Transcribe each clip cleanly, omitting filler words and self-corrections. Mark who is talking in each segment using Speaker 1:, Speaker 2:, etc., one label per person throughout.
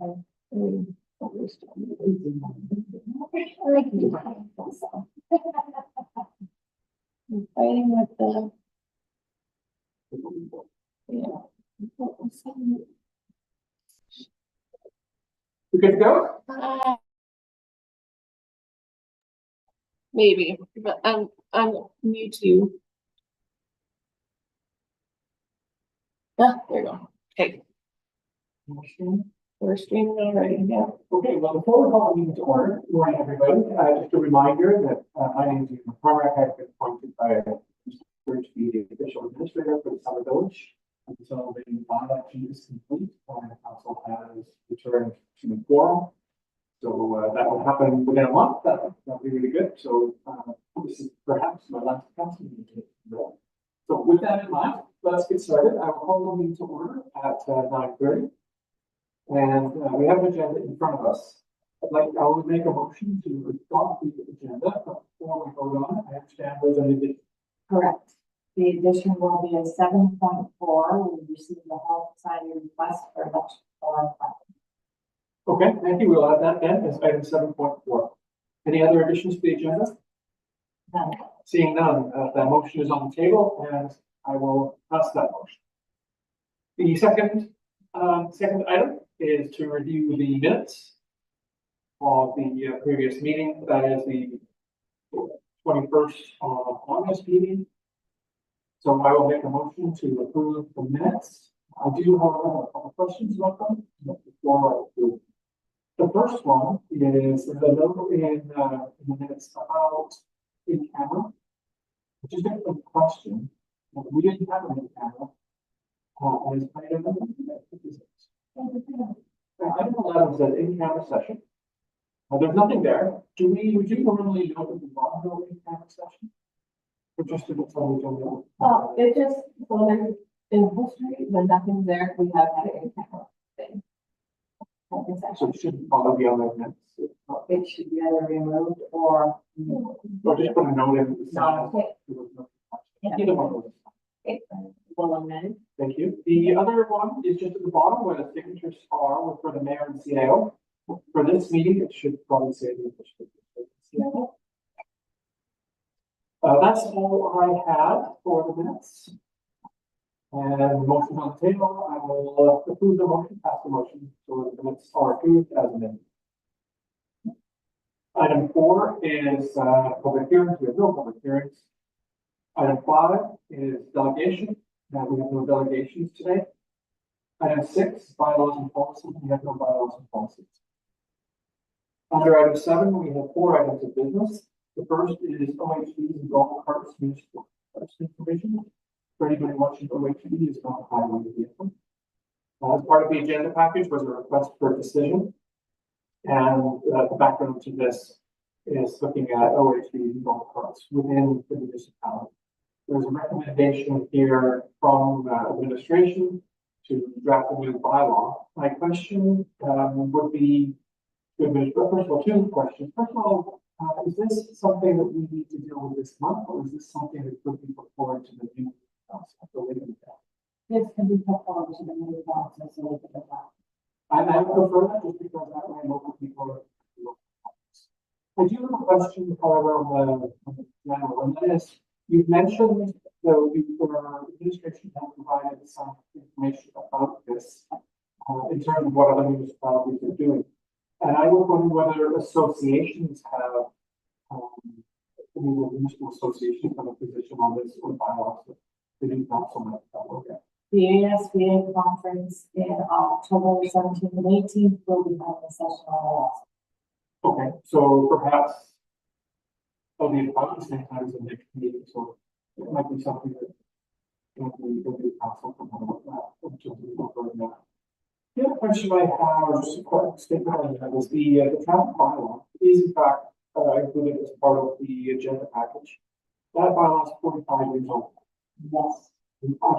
Speaker 1: I'm fighting with the. Yeah.
Speaker 2: We good to go?
Speaker 1: Maybe, but I'm new to. Ah, there you go. Okay, we're streaming already, yeah.
Speaker 2: Okay, well, before we call the meeting to order, good morning, everybody. Just a reminder that my name is Ethan McCormack. I've been appointed by Mr. to be the official administrator for the Summer Village until the by-election is complete and the council has returned to the quorum. So that will happen within a month. That'll be really good. So this is perhaps my last council meeting. So with that in mind, let's get started. I will call the meeting to order at 9:30. And we have an agenda in front of us. I would make a motion to adopt the agenda, but before we vote on it, I understand there's an addition.
Speaker 3: Correct. The addition will be a 7.4. We received the Health Society request for election for
Speaker 2: Okay, thank you. We'll add that then as item 7.4. Any other additions to the agenda?
Speaker 3: none.
Speaker 2: Seeing none, that motion is on the table and I will pass that motion. The second item is to review the minutes of the previous meeting. That is the 21st of August meeting. So I will make a motion to approve the minutes. I do have a couple of questions about them before I approve. The first one is the note in the minutes about in camera, which is a question. We didn't have an in camera. As I don't know, I don't know that was an in camera session. There's nothing there. Would you normally know that we want to go in camera session? Or just to somebody don't know?
Speaker 1: It just, so there's in history, when nothing's there, we have had it in camera thing.
Speaker 2: So it shouldn't probably be on the minutes.
Speaker 3: It should be either removed or.
Speaker 2: Or just put a note in.
Speaker 3: No.
Speaker 2: Either one of those.
Speaker 3: Well amended.
Speaker 2: Thank you. The other one is just at the bottom where the signatures are for the mayor and CAO. For this meeting, it should probably say the official CAO. That's all I had for the minutes. And the motion on the table, I will approve the motion, pass the motion, so the minutes are approved as amended. Item 4 is public hearings. We have no public hearings. Item 5 is delegation. Now we have no delegations today. Item 6, bylaws and policies. We have no bylaws and policies. Under item 7, we have 4 items of business. The first is OHVs and golf carts municipal information. For anybody watching, OHV is not a highway vehicle. As part of the agenda package was a request for a decision. And the background to this is looking at OHV and golf carts within the municipality. There's a recommendation here from administration to draft a new bylaw. My question would be to administration. First of all, 2 questions. First of all, is this something that we need to deal with this month, or is this something that could be put forward to the new council?
Speaker 3: This can be put forward to the new council so we can adopt.
Speaker 2: I prefer that just because that way local people are. I do have a question, however, on the general, and that is, you've mentioned that the administration has provided some information about this in terms of what other municipalities are doing. And I was wondering whether associations have, municipal associations have a position on this or bylaws that the new council might look at.
Speaker 3: The ASBA conference in October 17th and 18th will be having a session on that.
Speaker 2: Okay, so perhaps it'll be about the same time as the next meeting, so it might be something that the council can have a look at. The other question I have, or just a quick statement on that, is the traffic bylaw is in fact included as part of the agenda package. That bylaw is 45 years old.
Speaker 3: Yes.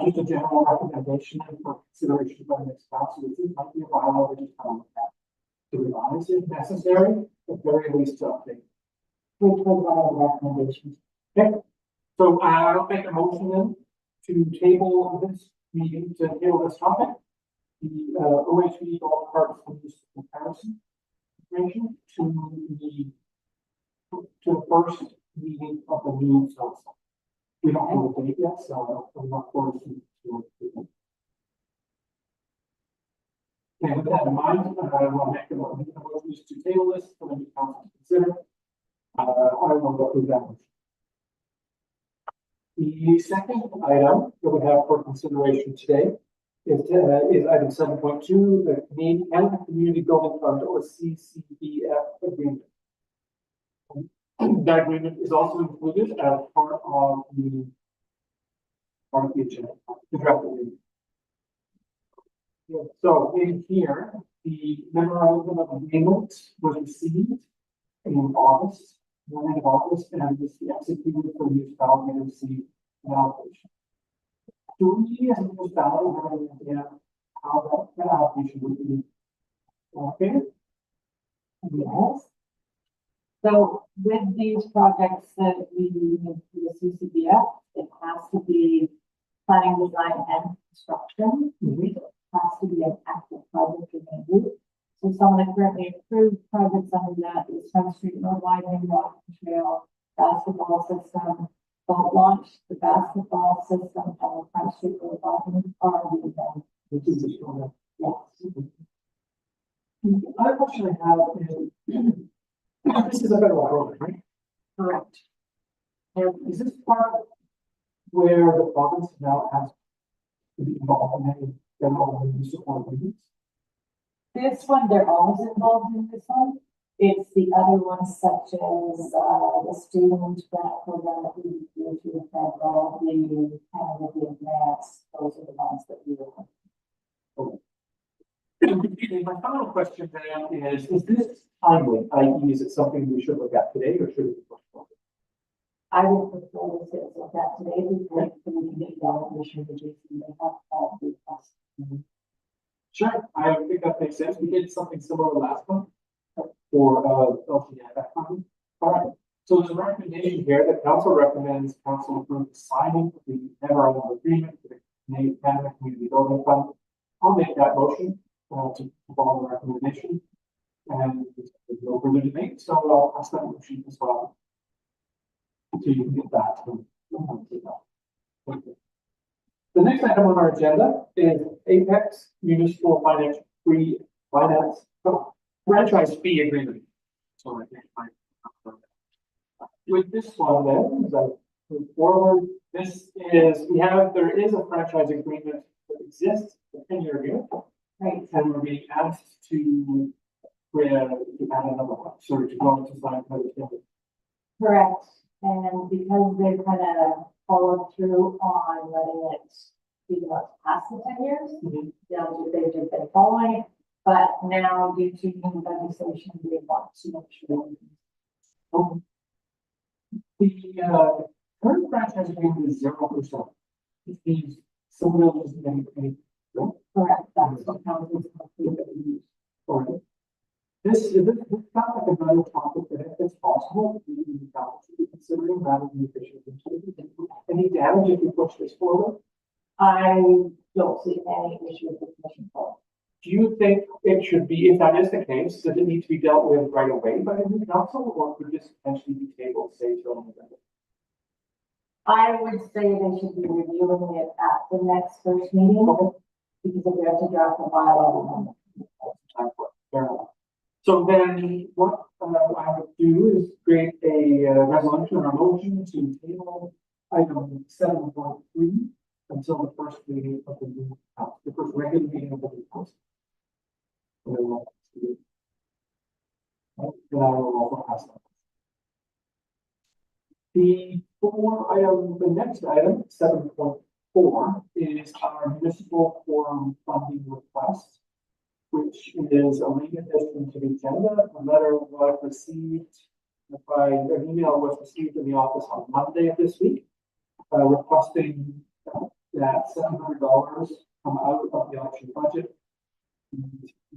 Speaker 2: Just a general recommendation for consideration by the next council. This might be a bylaw that just come to revise if necessary, at very least to update.
Speaker 3: Which was one of the recommendations.
Speaker 2: Okay, so I'll make a motion then to table this meeting, to table this topic the OHV golf carts use comparison information to the first meeting of the new zone. We don't have a date yet, so I'm not forward to it. Okay, with that in mind, I will make a motion to table this for the council to consider. I will go through that motion. The second item that we have for consideration today is item 7.2, the Canada Community Building Fund or CCBF agreement. That agreement is also included as part of the agenda, the draft agreement. So in here, the memorandum of agreement was received in August, 9th of August, and was executed for municipality and received an allocation. Do we as a municipality have an idea how that allocation would be? Okay.
Speaker 3: Yes. So with these projects that we do the CCBF, it has to be planning, design, and construction. It has to be an active project review. So some of the currently approved projects under that is Front Street Road widening, walking trail, basketball system, boat launch, the basketball system, and the Front Street Road widening are being done.
Speaker 2: This is just one.
Speaker 3: Yes.
Speaker 2: The other question I have is, this is a federal program, right?
Speaker 3: Correct.
Speaker 2: And is this part where the province now has to be involved in any federal municipal agreements?
Speaker 3: This one, they're always involved in this one. It's the other ones such as, the student grant program that we do through the federal, the Canada grants, those are the ones that we will.
Speaker 2: My final question then is this timely? I.e., is it something we should look at today or should we postpone it?
Speaker 3: I would prefer to sit with that today because we can get the allocation to Jason, they have all the requests.
Speaker 2: Sure, I think that makes sense. We did something similar last month for LTF funding. All right. So there's a recommendation here that council recommends council approve the signing of the memorandum of agreement for the Canada Community Building Fund. I'll make that motion to follow the recommendation. And there's no further debate, so I'll pass that motion as well. So you can get that. Okay. The next item on our agenda is Apex Municipal Franchise Fee Agreement. So I think with this one then, as I move forward, there is a franchise agreement that exists, a 10-year agreement.
Speaker 3: Right.
Speaker 2: And we're being asked to add another one, so to go to sign another 10.
Speaker 3: Correct. And because they've kind of followed through on letting it be about past the 10 years, they've just been following it. But now due to new legislation, they want to make sure.
Speaker 2: The current franchise agreement is 0%. It means someone else is getting paid.
Speaker 3: Correct. That's what council is completely.
Speaker 2: Or this sounds like another topic that if it's possible, we need to be considering rather than the official. Any damage if we push this forward?
Speaker 3: I don't see any issue with the commission call.
Speaker 2: Do you think it should be, if that is the case, does it need to be dealt with right away by the new council, or could this potentially be tabled, say, till November?
Speaker 3: I would say they should be reviewing it at the next first meeting, because if we have to draft a bylaw.
Speaker 2: Fair enough. So then what I would do is create a resolution or a motion to table item 7.3 until the first meeting of the new council, the first regular meeting of the new council. And then I will also pass that. The next item, 7.4, is our municipal forum funding request, which is a link addition to the agenda. A letter was received an email was received in the office on Monday of this week, requesting that $700 come out of the election budget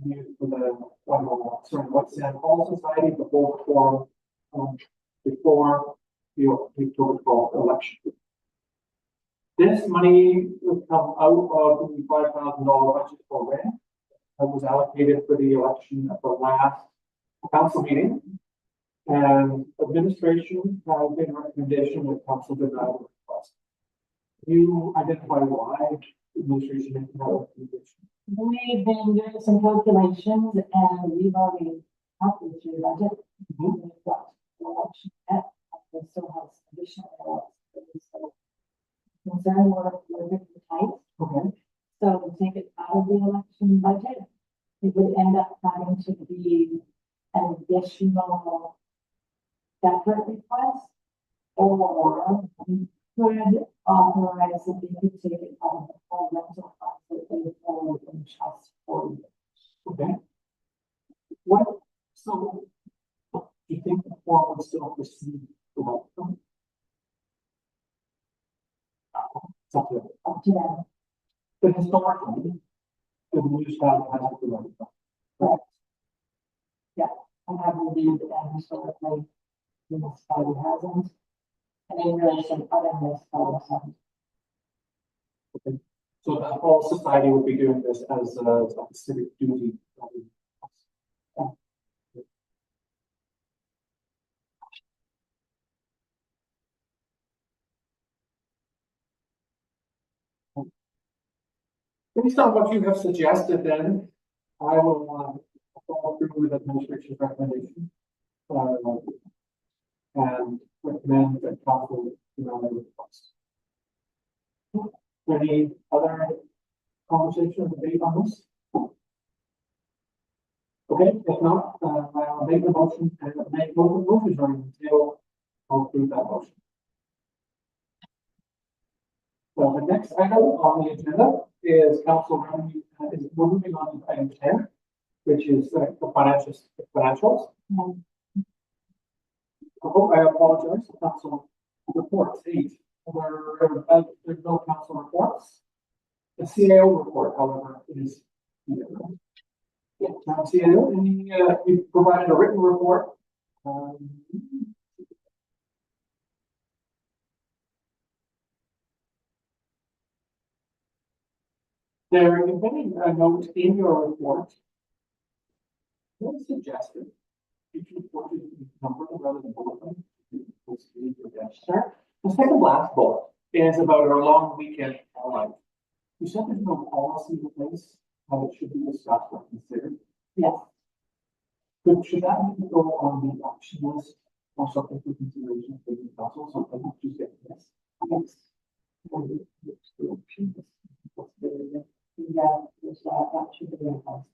Speaker 2: used for the West San Paul Society to hold forum before the October 12th election. This money would come out of the $5,000 budget for rent that was allocated for the election at the last council meeting. And administration has been a recommendation that council denied the request. You identify why administration did not recommendation.
Speaker 3: We've been doing some calculations and we've already calculated your budget.
Speaker 2: Mhm.
Speaker 3: We've got the election debt, we still have some additional areas. So concern we're very tight.
Speaker 2: Okay.
Speaker 3: So to take it out of the election budget, it would end up having to be an additional separate request. Or we could authorize that they could take it out of the whole rental funds that they hold in trust for years.
Speaker 2: Okay. What, so, do you think the form would still proceed the welcome? Something.
Speaker 3: Up to them.
Speaker 2: But historically, the municipality has to do it.
Speaker 3: Correct. Yeah, I have reviewed it and historically, the municipality hasn't. And in relation to other municipalities haven't.
Speaker 2: Okay. So the whole society would be doing this as a civic duty. Based on what you have suggested, then I will follow through with administration's recommendation. And recommend that council deny the request. Any other conversation or debate on this? Okay, if not, I'll make the motion and make both motions until I'll approve that motion. So the next item on the agenda is council revenue, is we're moving on to item 10, which is the financials. Oh, I apologize, council reports, 8. There's no council reports. The CAO report, however, is here. Yeah, now CAO, we provided a written report. There is a note in your report. What is suggested? Each report is numbered rather than bulleted. Sure. The second last bullet is about our long weekend life. You said there's no policy in place, how it should be discussed or considered.
Speaker 3: Yes.
Speaker 2: But should that go on the option list or something for consideration for the council, something that you said yes?
Speaker 3: Yes. Yeah, that should be in place.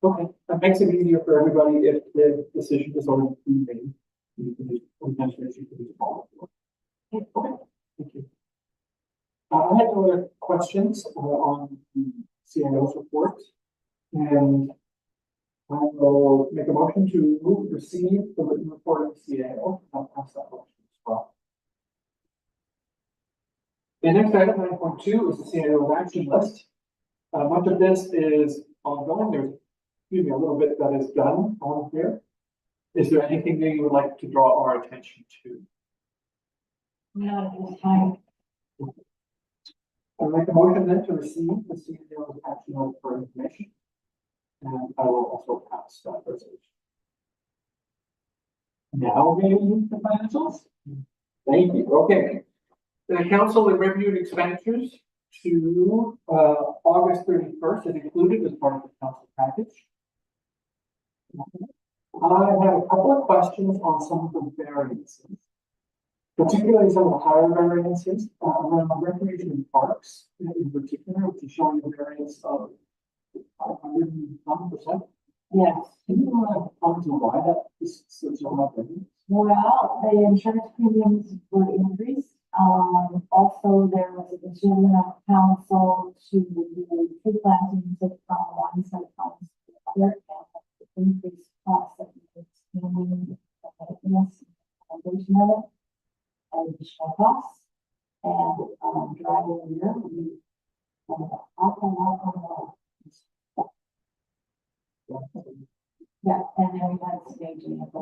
Speaker 2: Okay, that makes it easier for everybody if the decision is already made. You can just, administration can just follow through. Okay, thank you. I had no other questions on the CIO's report, and I will make a motion to receive the written report of the CIO. I'll pass that motion as well. The next item, 9.2, is the CIO's action list. Much of this is ongoing. There's a little bit that is done on here. Is there anything that you would like to draw our attention to?
Speaker 3: Not at this time.
Speaker 2: I'll make a motion then to receive the CEO's action list for information. And I will also pass that resolution. Now we move to financials. Thank you. Okay. The council reviewed expenditures to August 31st is included as part of the council package. I have a couple of questions on some of the variances, particularly some of the higher variances around recreation and parks in particular, which is showing a variance of 501%.
Speaker 3: Yes.
Speaker 2: Can you comment on why that is so high?
Speaker 3: Well, the insurance premiums were increased. Also, there was a decision of council to do tree plantings from one set of funds to the other, and increased costs of maintaining the maintenance and foundation of it, and additional costs. And driving the year, we have an awful lot of yeah, and then we had staging of the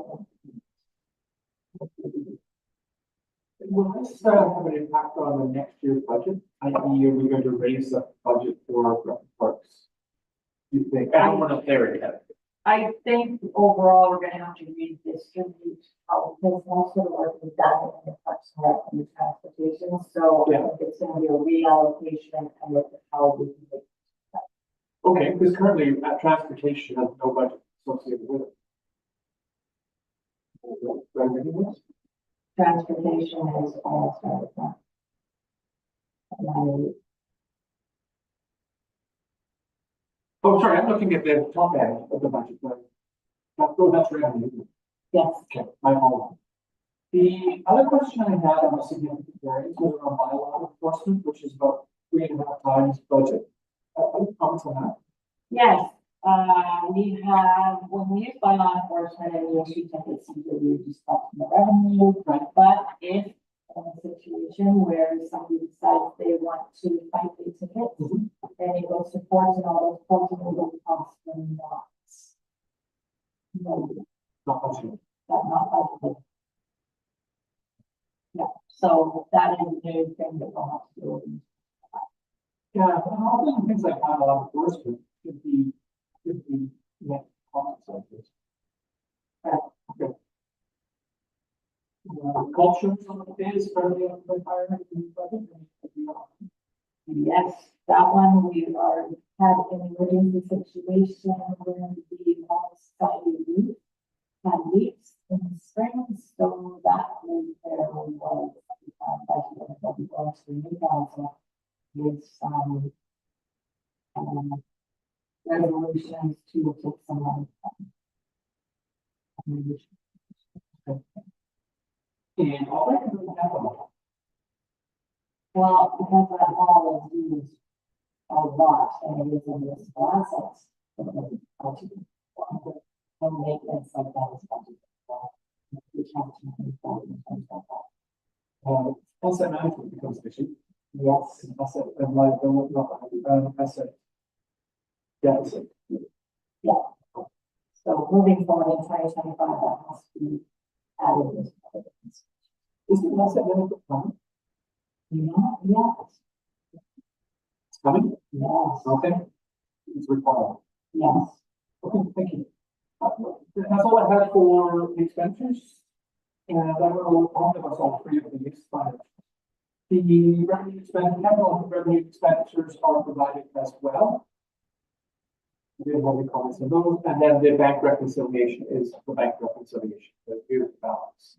Speaker 2: Will this have an impact on the next year's budget? i.e. are we going to raise the budget for parks? You think, I don't want to there yet.
Speaker 3: I think overall, we're gonna have to redistribute how, because most of the work is done in the parks and rec and the transportation, so I
Speaker 2: Yeah.
Speaker 3: think it's gonna be a reallocation and look at how we can make.
Speaker 2: Okay, because currently transportation has no budget associated with it. Right,
Speaker 3: Transportation is all started from. And
Speaker 2: oh, sorry, I'm looking at the top end of the budget. That's revenue.
Speaker 3: yes,
Speaker 2: Okay, my apologies. The other question I had on a significant variance was around bylaw enforcement, which is about 3.5 times budget. Any comments on that?
Speaker 3: yes, we have, when we use by law enforcement and we issue tickets, we discuss the revenue,
Speaker 2: Right.
Speaker 3: but if in a situation where somebody decides they want to fight the ticket,
Speaker 2: Mhm.
Speaker 3: then it goes to court and all those courts and legal costs are not. No,
Speaker 2: Not budgeted.
Speaker 3: that's not budgeted. Yeah, so that is a new thing that we'll have to do.
Speaker 2: Yeah, and often things like bylaw enforcement could be net comments like this.
Speaker 3: Right.
Speaker 2: Okay. Culture is fairly up by fire in the budget.
Speaker 3: Yes, that one we are had an emergency situation where the multi-site roof had leaks in the spring, so that repair was budgeted that we go to new council with some resolutions to take some money from.
Speaker 2: And all that is capital.
Speaker 3: Well, because that hall is used a lot and it is in this assets. And maintenance like that is budgeted. We can't control in terms of that.
Speaker 2: Asset management becomes an issue.
Speaker 3: Yes,
Speaker 2: Asset and liability, not asset deficit.
Speaker 3: so moving forward in 2025, that has to be added as part of this.
Speaker 2: Is the asset management plan
Speaker 3: Yes,
Speaker 2: it's coming?
Speaker 3: yes,
Speaker 2: Okay. It's required.
Speaker 3: yes.
Speaker 2: Okay, thank you. That's all I had for the expenditures. And I will omnibus all three of these files. The revenue expenditure, capital revenue expenditures are provided as well. We have any comments on those, and then the bank reconciliation is the bank reconciliation, the year's balance.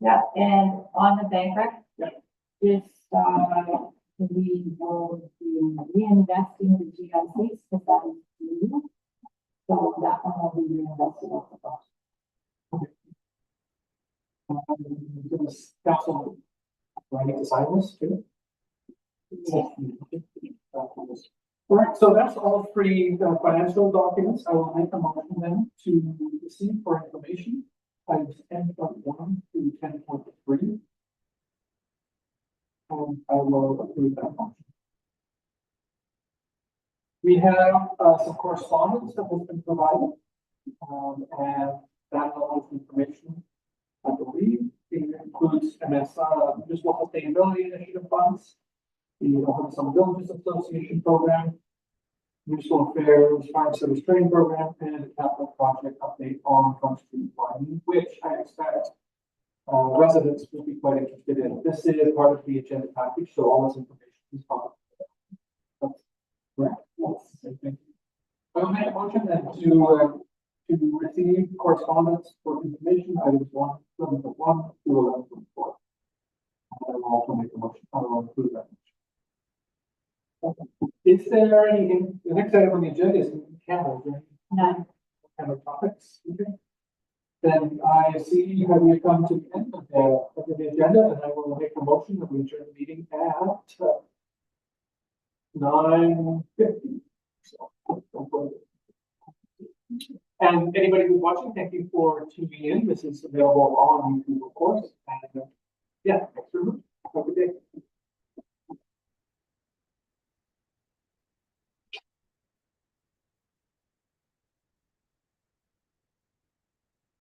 Speaker 3: Yeah, and on the bank rec.
Speaker 2: Yeah.
Speaker 3: This, we will be reinvesting the GICs, because that is new. So that one will be reinvested off the cost.
Speaker 2: This council, do I need to sign this too? All right, so that's all three financial documents. I will make a motion then to receive for information items 10.1 to 10.3. And I will approve that motion. We have some correspondence that has been provided, and that level of information, I believe, it includes municipal sustainability initiative funds, the Oklahoma Summer Villages Association program, municipal affairs, farm service training program, and a capital project update on Front Street widening, which I expect residents will be quite interested in. This is part of the agenda package, so all this information is part of it. Correct. Yes. Thank you. I will make a motion then to receive correspondence for information items 1, 11.1 to 11.4. I will also make a motion. I will include that. Is there any, the next item on the agenda is cameras, right?
Speaker 3: None.
Speaker 2: Camera topics, okay? Then I see how we come to the end of the agenda, and I will make a motion that we adjourn the meeting at 9:50. And anybody who's watching, thank you for tuning in. This is available on YouTube, of course, and